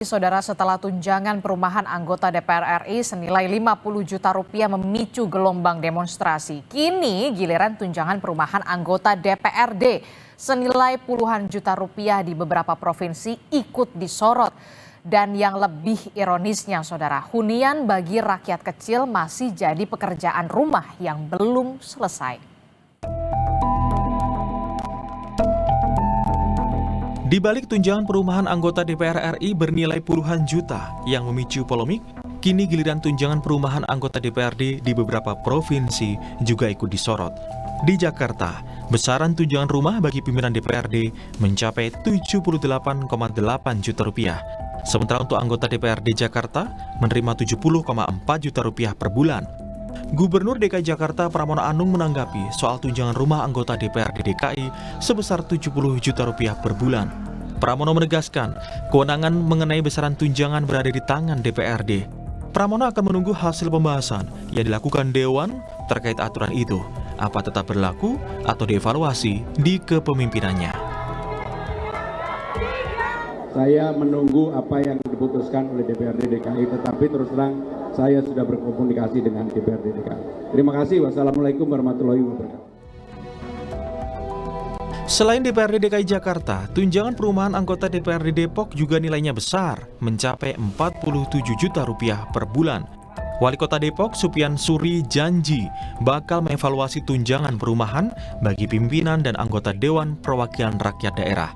Saudara, setelah tunjangan perumahan anggota DPR RI senilai 50 juta rupiah memicu gelombang demonstrasi, kini giliran tunjangan perumahan anggota DPRD senilai puluhan juta rupiah di beberapa provinsi ikut disorot. Dan yang lebih ironisnya, saudara, hunian bagi rakyat kecil masih jadi pekerjaan rumah yang belum selesai. Di balik tunjangan perumahan anggota DPR RI bernilai puluhan juta yang memicu polemik, kini giliran tunjangan perumahan anggota DPRD di beberapa provinsi juga ikut disorot. Di Jakarta, besaran tunjangan rumah bagi pimpinan DPRD mencapai 78,8 juta rupiah. Sementara untuk anggota DPRD Jakarta menerima 70,4 juta rupiah per bulan. Gubernur DKI Jakarta Pramono Anung menanggapi soal tunjangan rumah anggota DPRD DKI sebesar 70 juta rupiah per bulan. Pramono menegaskan, kewenangan mengenai besaran tunjangan berada di tangan DPRD. Pramono akan menunggu hasil pembahasan yang dilakukan Dewan terkait aturan itu, apa tetap berlaku atau dievaluasi di kepemimpinannya. Saya menunggu apa yang diputuskan oleh DPRD DKI, tetapi terus terang saya sudah berkomunikasi dengan DPRD DKI. Terima kasih. Wassalamualaikum warahmatullahi wabarakatuh. Selain DPRD DKI Jakarta, tunjangan perumahan anggota DPRD Depok juga nilainya besar, mencapai 47 juta rupiah per bulan. Wali Kota Depok, Supian Suri, janji bakal mengevaluasi tunjangan perumahan bagi pimpinan dan anggota Dewan Perwakilan Rakyat Daerah.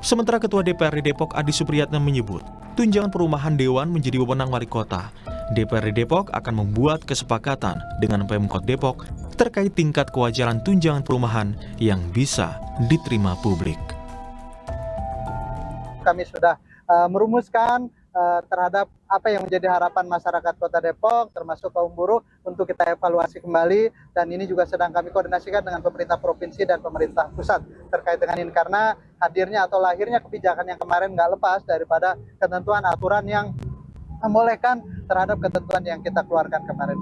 Sementara Ketua DPRD Depok Adi Supriyatna menyebut, tunjangan perumahan Dewan menjadi wewenang Wali Kota. DPRD Depok akan membuat kesepakatan dengan Pemkot Depok terkait tingkat kewajaran tunjangan perumahan yang bisa diterima publik. Kami sudah merumuskan terhadap apa yang menjadi harapan masyarakat Kota Depok, termasuk kaum buruh, untuk kita evaluasi kembali. Dan ini juga sedang kami koordinasikan dengan pemerintah provinsi dan pemerintah pusat terkait dengan ini, karena hadirnya atau lahirnya kebijakan yang kemarin nggak lepas daripada ketentuan aturan yang membolehkan terhadap ketentuan yang kita keluarkan kemarin.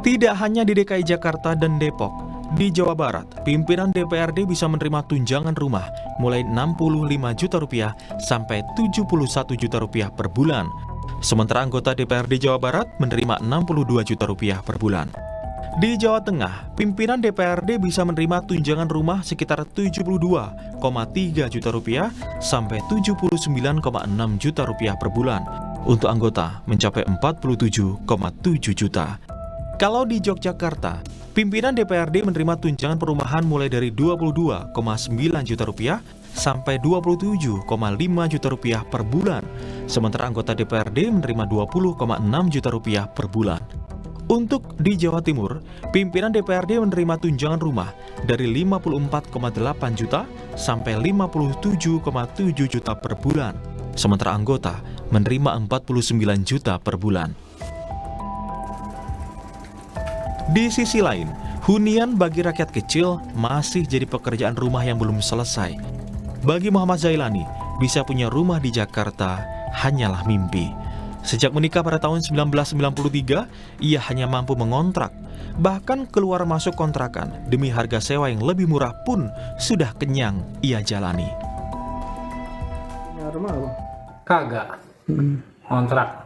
Tidak hanya di DKI Jakarta dan Depok, di Jawa Barat, pimpinan DPRD bisa menerima tunjangan rumah mulai 65 juta rupiah sampai 71 juta rupiah per bulan. Sementara anggota DPRD Jawa Barat menerima 62 juta rupiah per bulan. Di Jawa Tengah, pimpinan DPRD bisa menerima tunjangan rumah sekitar 72,3 juta rupiah sampai 79,6 juta rupiah per bulan. Untuk anggota mencapai 47,7 juta. Kalau di Yogyakarta, pimpinan DPRD menerima tunjangan perumahan mulai dari 22,9 juta rupiah sampai 27,5 juta rupiah per bulan. Sementara anggota DPRD menerima 20,6 juta rupiah per bulan. Untuk di Jawa Timur, pimpinan DPRD menerima tunjangan rumah dari 54,8 juta sampai 57,7 juta per bulan. Sementara anggota menerima 49 juta per bulan. Di sisi lain, hunian bagi rakyat kecil masih jadi pekerjaan rumah yang belum selesai. Bagi Muhammad Zailani, bisa punya rumah di Jakarta hanyalah mimpi. Sejak menikah pada tahun 1993, ia hanya mampu mengontrak. Bahkan keluar masuk kontrakan demi harga sewa yang lebih murah pun sudah kenyang ia jalani. Rumah apa? Kagak. Kontrak.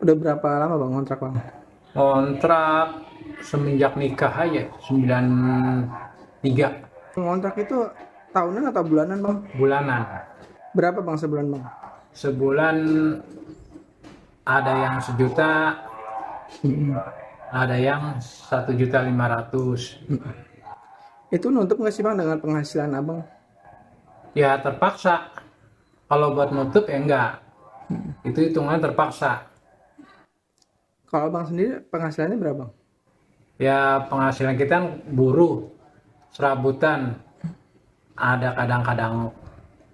Udah berapa lama bang kontrak bang? Kontrak semenjak nikah aja, 93. Kontrak itu tahunan atau bulanan bang? Bulanan. Berapa bang sebulan bang? Sebulan ada yang 1 juta, ada yang 1.500.000. Itu nutup nggak sih bang dengan penghasilan abang? Ya terpaksa. Kalau buat nutup ya enggak. Itu hitungan terpaksa. Kalau abang sendiri penghasilannya berapa bang? Ya penghasilan kita kan buruh, serabutan. Ada kadang-kadang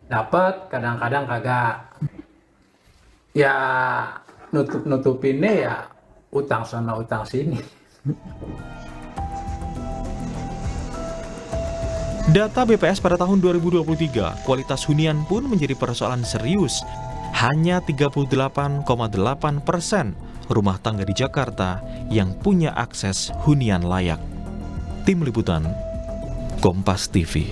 dapat, kadang-kadang kagak. Ya nutup-nutupinnya ya utang sana utang sini. Data BPS pada tahun 2023, kualitas hunian pun menjadi persoalan serius. Hanya 38,8% rumah tangga di Jakarta yang punya akses hunian layak. Tim Liputan, Kompas TV.